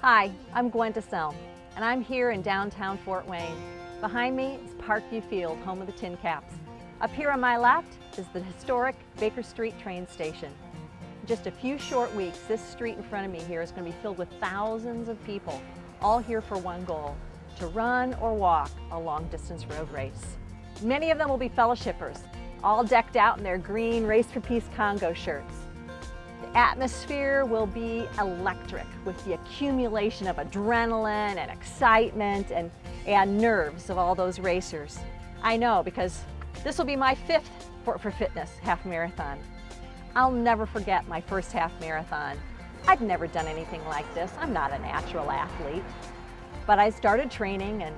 Hi, I'm Gwen DeSelm, and I'm here in downtown Fort Wayne. Behind me is Parkview Field, home of the Tin Caps. Up here on my left is the historic Baker Street train station. In just a few short weeks, this street in front of me here is going to be filled with thousands of people, all here for one goal, to run or walk a long-distance road race. Many of them will be fellowshippers, all decked out in their green Race for Peace Congo shirts. The atmosphere will be electric with the accumulation of adrenaline and excitement and nerves of all those racers. I know, because this will be my 5th Fort for Fitness half marathon. I'll never forget my first half marathon. I'd never done anything like this. I'm not a natural athlete. But I started training and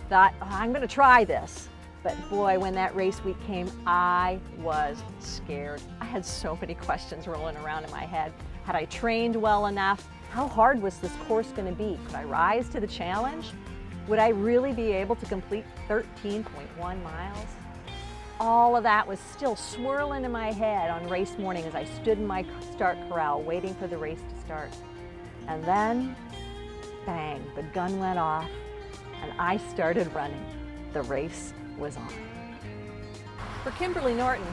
thought, oh, I'm going to try this. But boy, when that race week came, I was scared. I had so many questions rolling around in my head. Had I trained well enough? How hard was this course going to be? Could I rise to the challenge? Would I really be able to complete 13.1 miles? All of that was still swirling in my head on race morning as I stood in my start corral waiting for the race to start. And then, bang, the gun went off and I started running. The race was on. For Kimberly Norton,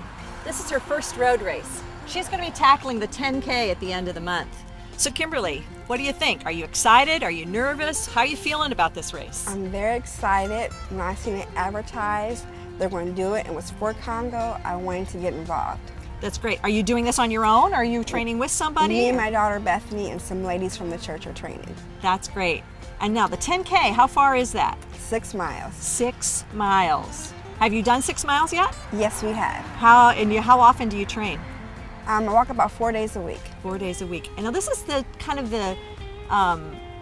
this is her first road race. She's going to be tackling the 10K at the end of the month. So Kimberly, what do you think? Are you excited? Are you nervous? How are you feeling about this race? I'm very excited. When I seen it advertised, they're going to do it, and it was for Congo, I wanted to get involved. That's great. Are you doing this on your own? Are you training with somebody? Me and my daughter Bethany and some ladies from the church are training. That's great. And now the 10K, how far is that? 6 miles. 6 miles. Have you done 6 miles yet? Yes, we have. How often do you train? I walk about 4 days a week. 4 days a week. And now this is the kind of the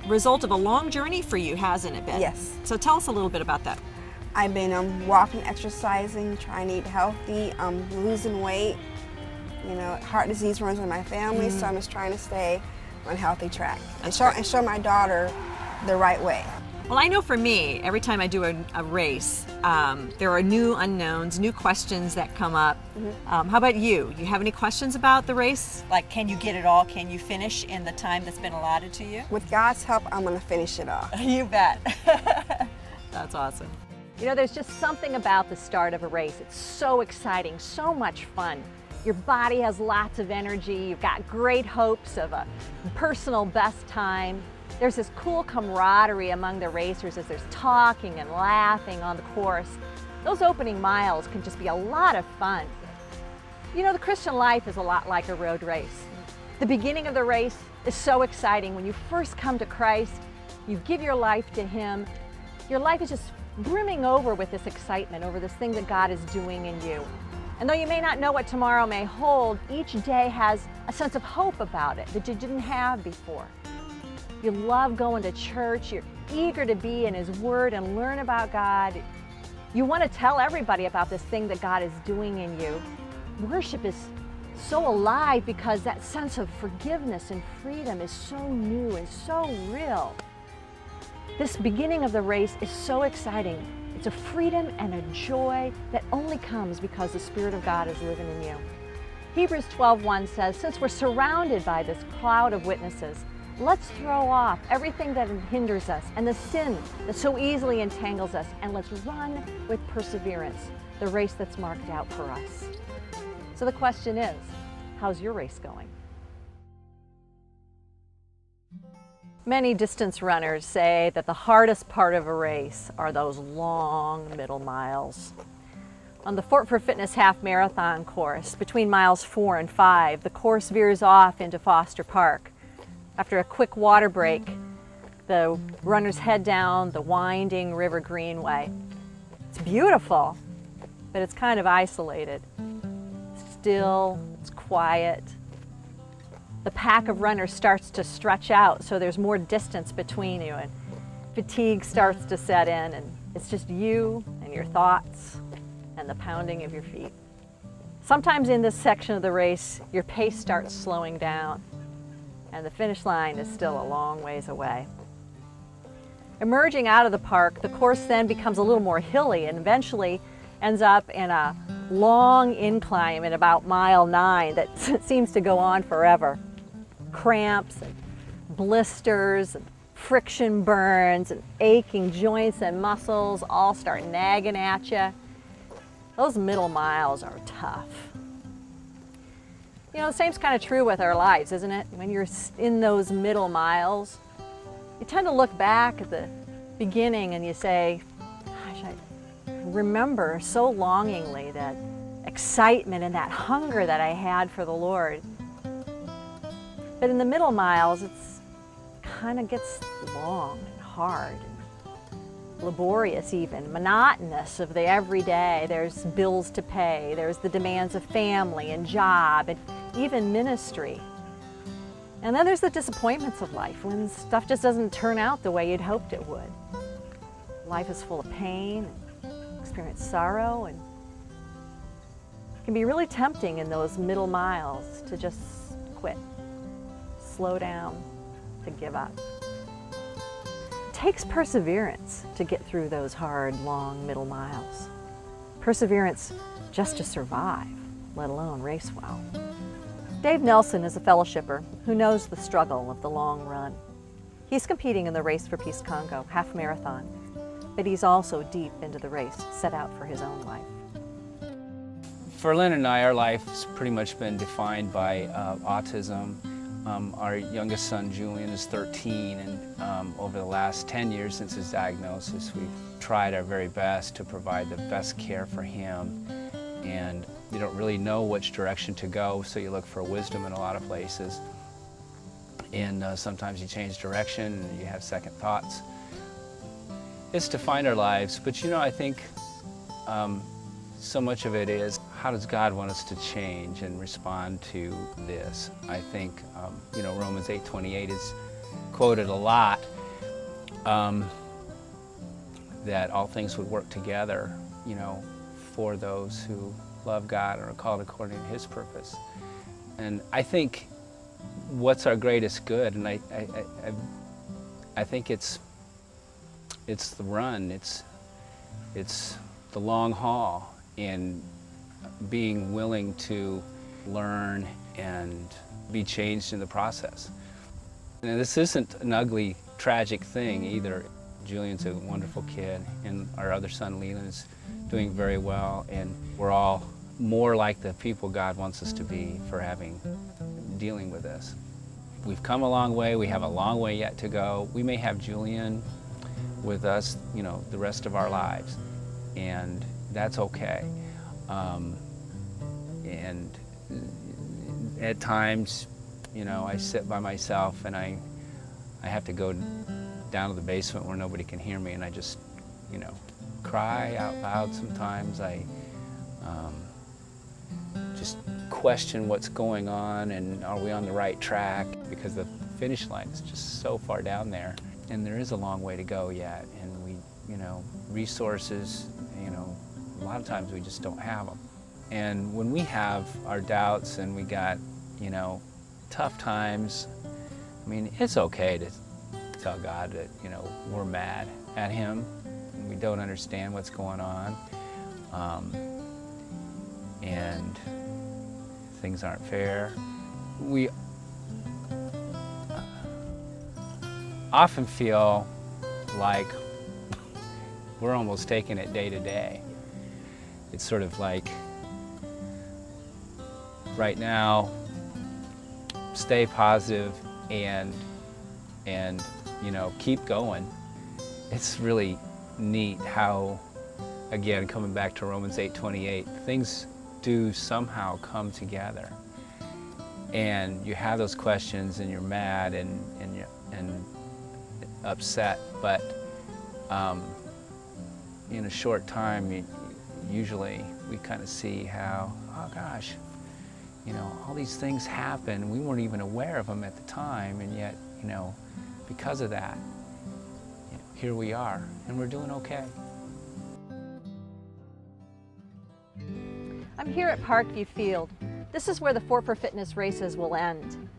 result of a long journey for you, hasn't it been? Yes. So tell us a little bit about that. I've been walking, exercising, trying to eat healthy, losing weight. You know, heart disease runs in my family, so I'm just trying to stay on a healthy track and show my daughter the right way. Well, I know for me, every time I do a race, there are new unknowns, new questions that come up. How about you? You have any questions about the race? Like, can you get it all? Can you finish in the time that's been allotted to you? With God's help, I'm going to finish it all. You bet. That's awesome. You know, there's just something about the start of a race. It's so exciting, so much fun. Your body has lots of energy. You've got great hopes of a personal best time. There's this cool camaraderie among the racers as there's talking and laughing on the course. Those opening miles can just be a lot of fun. You know, the Christian life is a lot like a road race. The beginning of the race is so exciting. When you first come to Christ, you give your life to Him. Your life is just brimming over with this excitement over this thing that God is doing in you. And though you may not know what tomorrow may hold, each day has a sense of hope about it that you didn't have before. You love going to church, you're eager to be in His Word and learn about God. You want to tell everybody about this thing that God is doing in you. Worship is so alive because that sense of forgiveness and freedom is so new and so real. This beginning of the race is so exciting. It's a freedom and a joy that only comes because the Spirit of God is living in you. Hebrews 12:1 says, since we're surrounded by this cloud of witnesses, let's throw off everything that hinders us and the sin that so easily entangles us, and let's run with perseverance the race that's marked out for us. So the question is, how's your race going? Many distance runners say that the hardest part of a race are those long middle miles. On the Fort for Fitness half marathon course, between miles 4 and 5, the course veers off into Foster Park. After a quick water break, the runners head down the winding River Greenway. It's beautiful, but it's kind of isolated. It's still, it's quiet. The pack of runners starts to stretch out, so there's more distance between you, and fatigue starts to set in, and it's just you and your thoughts and the pounding of your feet. Sometimes in this section of the race, your pace starts slowing down, and the finish line is still a long ways away. Emerging out of the park, the course then becomes a little more hilly and eventually ends up in a long incline at about mile 9 that seems to go on forever. Cramps and blisters, and friction burns, and aching joints and muscles all start nagging at you. Those middle miles are tough. You know, the same's kind of true with our lives, isn't it? When you're in those middle miles, you tend to look back at the beginning and you say, gosh, I remember so longingly that excitement and that hunger that I had for the Lord. But in the middle miles, it's kind of gets long and hard and laborious even, monotonous of the everyday. There's bills to pay, there's the demands of family and job and even ministry. And then there's the disappointments of life when stuff just doesn't turn out the way you'd hoped it would. Life is full of pain, and experience sorrow, and it can be really tempting in those middle miles to just quit, slow down, to give up. It takes perseverance to get through those hard, long middle miles. Perseverance just to survive, let alone race well. Dave Nelson is a fellowshipper who knows the struggle of the long run. He's competing in the Race for Peace Congo half marathon, but he's also deep into the race set out for his own life. For Lynn and I, our life has pretty much been defined by autism. Our youngest son, Julian, is 13, and over the last 10 years since his diagnosis, we've tried our very best to provide the best care for him. And you don't really know which direction to go, so you look for wisdom in a lot of places. And sometimes you change direction and you have second thoughts. It's to find our lives, but you know, I think so much of it is, how does God want us to change and respond to this? I think, you know, Romans 8:28 is quoted a lot, that all things would work together, you know, for those who love God and are called according to His purpose. And I think what's our greatest good, and I think it's the run, it's the long haul, and being willing to learn and be changed in the process. And this isn't an ugly, tragic thing either. Julian's a wonderful kid, and our other son, Leland's doing very well, and we're all more like the people God wants us to be for dealing with this. We've come a long way, we have a long way yet to go. We may have Julian with us, you know, the rest of our lives, and that's okay. And at times, you know, I sit by myself and I have to go down to the basement where nobody can hear me, and I just, you know, cry out loud sometimes. I just question what's going on and are we on the right track, because the finish line is just so far down there, and there is a long way to go yet, and we, you know, resources, you know, a lot of times we just don't have them. And when we have our doubts and we got, you know, tough times, I mean, it's okay to tell God that, you know, we're mad at Him and we don't understand what's going on, and things aren't fair. We often feel like we're almost taking it day to day. It's sort of like, right now, stay positive and you know, keep going. It's really neat how, again, coming back to Romans 8:28, things do somehow come together. And you have those questions and you're mad and upset, but in a short time, usually we kind of see how, oh gosh, you know, all these things happen. We weren't even aware of them at the time, and yet, you know, because of that, you know, here we are, and we're doing okay. I'm here at Parkview Field. This is where the 4 for Fitness races will end.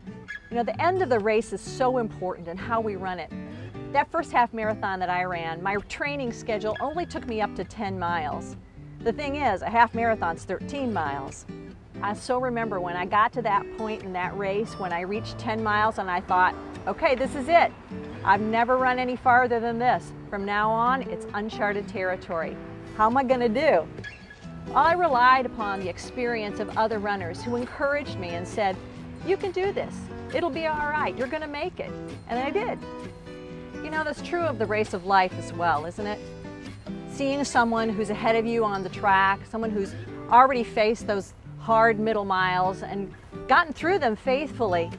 You know, the end of the race is so important in how we run it. That first half marathon that I ran, my training schedule only took me up to 10 miles. The thing is, a half marathon's 13 miles. I so remember when I got to that point in that race, when I reached 10 miles and I thought, okay, this is it. I've never run any farther than this. From now on, it's uncharted territory. How am I going to do? Well, I relied upon the experience of other runners who encouraged me and said, you can do this. It'll be all right. You're going to make it. And I did. You know, that's true of the race of life as well, isn't it? Seeing someone who's ahead of you on the track, someone who's already faced those hard middle miles and gotten through them faithfully,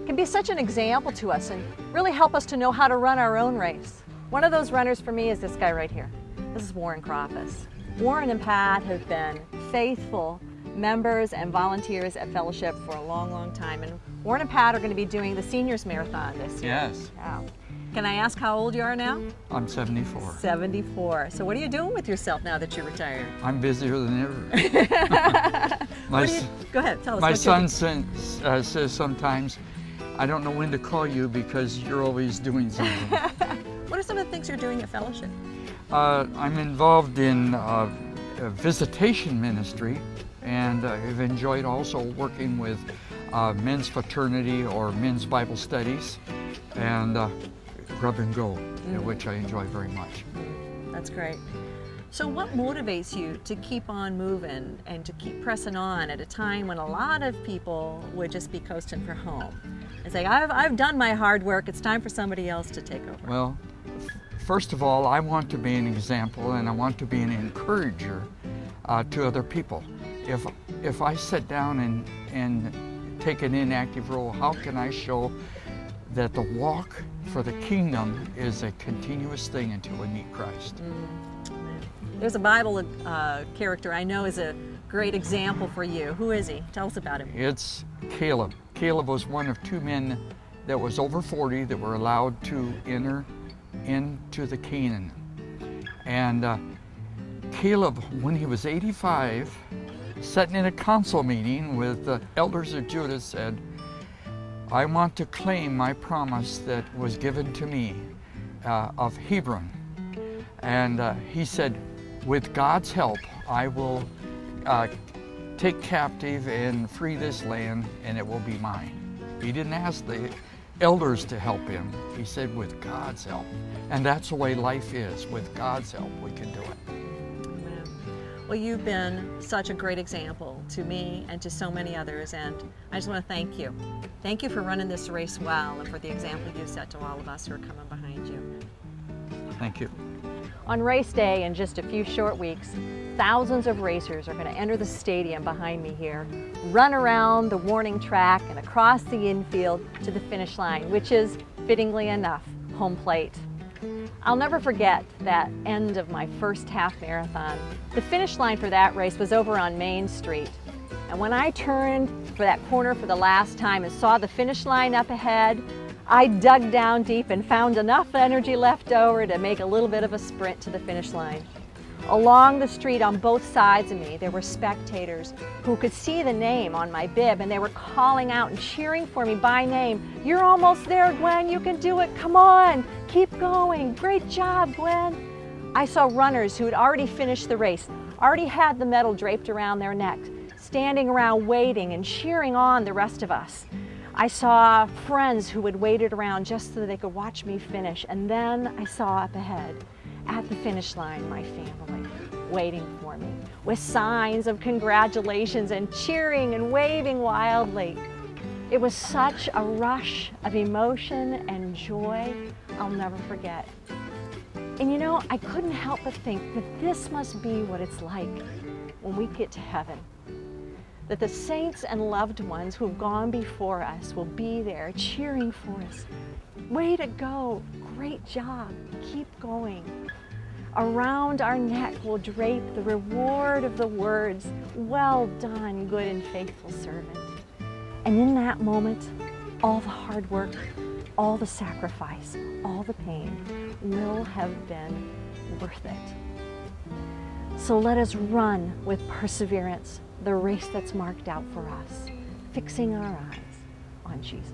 can be such an example to us and really help us to know how to run our own race. One of those runners for me is this guy right here. This is Warren Crawfus. Warren and Pat have been faithful members and volunteers at Fellowship for a long, long time. And Warren and Pat are going to be doing the Seniors Marathon this year. Yes. Yeah. Can I ask how old you are now? I'm 74. 74. So what are you doing with yourself now that you're retired? I'm busier than ever. Go ahead, tell us. My son says sometimes, I don't know when to call you because you're always doing something. What are some of the things you're doing at Fellowship? I'm involved in visitation ministry, and I've enjoyed also working with men's fraternity or men's Bible studies, and Grub and Go, which I enjoy very much. That's great. So what motivates you to keep on moving and to keep pressing on at a time when a lot of people would just be coasting for home and say, I've done my hard work, it's time for somebody else to take over? Well, first of all, I want to be an example, and I want to be an encourager to other people. If I sit down and take an inactive role, how can I show that the walk for the kingdom is a continuous thing until we meet Christ? There's a Bible character I know is a great example for you. Who is he? Tell us about him. It's Caleb. Caleb was one of two men that was over 40 that were allowed to enter into the Canaan. And Caleb, when he was 85, sitting in a council meeting with the elders of Judah, said, I want to claim my promise that was given to me of Hebron. And he said, with God's help, I will take captive and free this land, and it will be mine. He didn't ask the elders to help him. He said, with God's help. And that's the way life is. With God's help, we can do it. Amen. Well, you've been such a great example to me and to so many others, and I just want to thank you. Thank you for running this race well and for the example you've set to all of us who are coming behind you. Thank you. On race day, in just a few short weeks, thousands of racers are going to enter the stadium behind me here, run around the warning track and across the infield to the finish line, which is, fittingly enough, home plate. I'll never forget that end of my first half marathon. The finish line for that race was over on Main Street. And when I turned for that corner for the last time and saw the finish line up ahead, I dug down deep and found enough energy left over to make a little bit of a sprint to the finish line. Along the street on both sides of me, there were spectators who could see the name on my bib, and they were calling out and cheering for me by name. You're almost there, Gwen. You can do it. Come on. Keep going. Great job, Gwen. I saw runners who had already finished the race, already had the medal draped around their neck, standing around waiting and cheering on the rest of us. I saw friends who had waited around just so they could watch me finish. And then I saw up ahead, at the finish line, my family waiting for me with signs of congratulations and cheering and waving wildly. It was such a rush of emotion and joy I'll never forget. And you know, I couldn't help but think that this must be what it's like when we get to heaven. That the saints and loved ones who have gone before us will be there cheering for us. Way to go, great job, keep going. Around our neck will drape the reward of the words, well done, good and faithful servant. And in that moment, all the hard work, all the sacrifice, all the pain will have been worth it. So let us run with perseverance the race that's marked out for us, fixing our eyes on Jesus.